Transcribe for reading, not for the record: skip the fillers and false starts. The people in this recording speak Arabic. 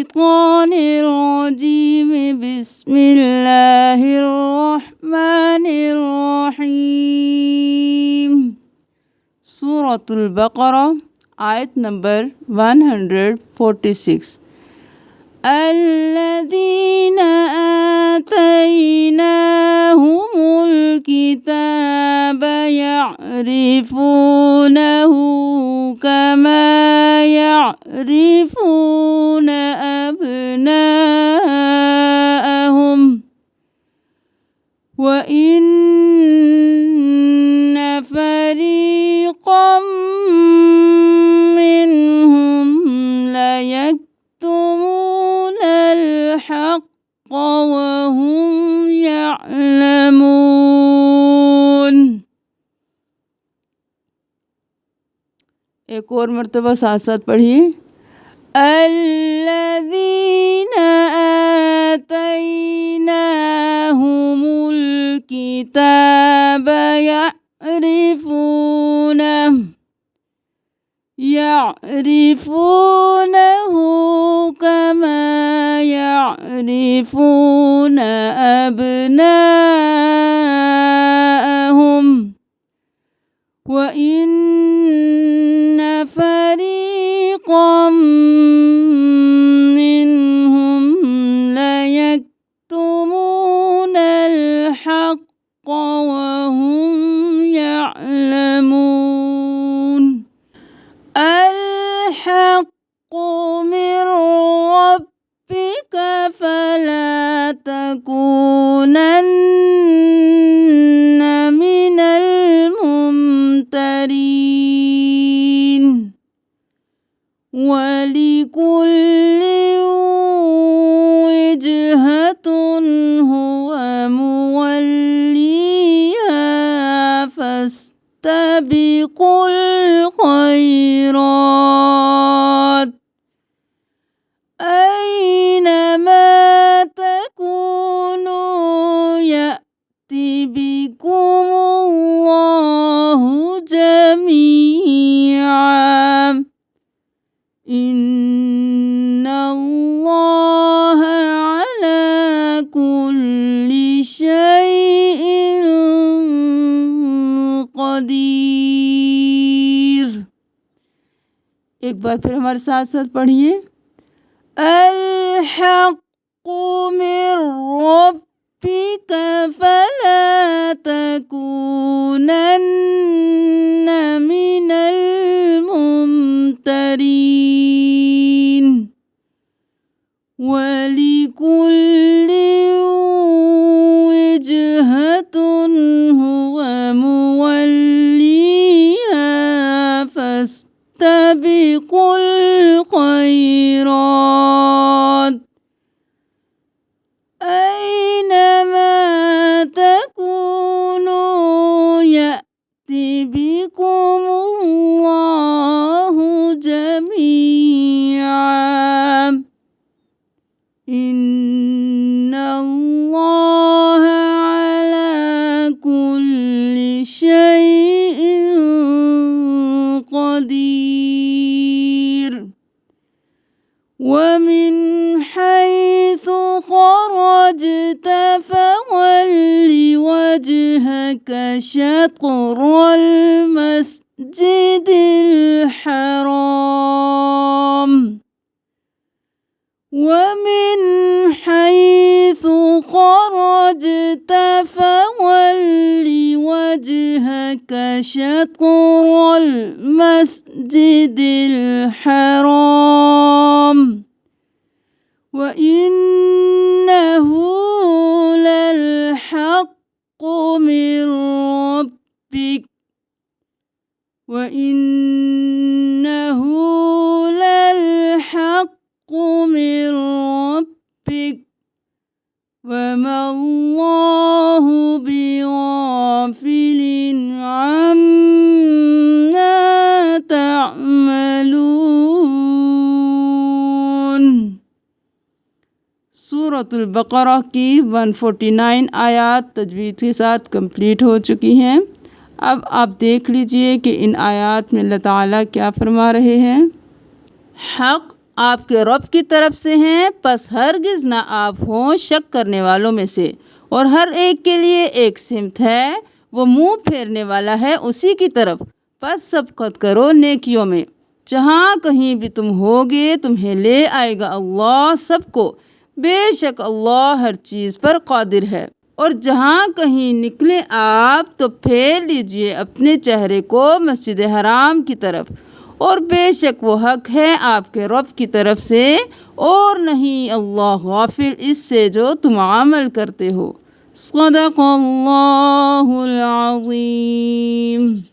الشيطان الرجيم بسم الله الرحمن الرحيم سورة البقرة आयत नंबर 146 الذين آتيناهم الكتاب يعرفونه كما يعرفون أبناءهم وإن فريقا منهم ليكتمون الحق وهم يعلمون। एक और मर्तबा साथ साथ पढ़िए الذين آتيناهم الكتاب يعرفونه كما يعرفون أبناءهم وإن فريقا منهم ليكتمون الحق وهم يعلمون الحق من ربك فلا تكونن من الممترين ولكل وجهة هو موليها فاستبقوا الخيرات أينما تكونوا يأتي بكم الله جميعا إن الله على كل شيء قدير। एक बार फिर हमारे साथ साथ पढ़िए الحق من ربك فلا تكونن من الممترين ولكل وجهة هو موليها فاستبقوا الخيرات أينما تكونوا يأتي بكم الله جميعا إن الله على كل شيء قدير ومن حيث خرجت فول وجهك شطر المسجد الحرام ومن حيث خرجت فول وجهك شطر المسجد الحرام وإنه للحق من ربك وإنه للحق من ربك وما الله بغافل عما تعملون। सूरतुल बकरा की 149 आयात तजवीज़ के साथ कंप्लीट हो चुकी हैं। अब आप देख लीजिए कि इन आयात में अल्लाह ताला क्या फरमा रहे हैं। हक़ आपके रब की तरफ से हैं, बस हरगिज़ ना आप हों शक करने वालों में से। और हर एक के लिए एक सिमत है, वो मुंह फेरने वाला है उसी की तरफ। बस सबकत करो नेकियों में, जहाँ कहीं भी तुम होगे तुम्हें ले आएगा अल्लाह सबको। बेशक अल्लाह हर चीज़ पर कादिर है। और जहाँ कहीं निकले आप तो फेर लीजिए अपने चेहरे को मस्जिद हराम की तरफ, और बेशक वो हक है आपके रब की तरफ से, और नहीं अल्लाह गाफिल इससे जो तुम अमल करते हो। सदक़ल्लाहुल अज़ीम।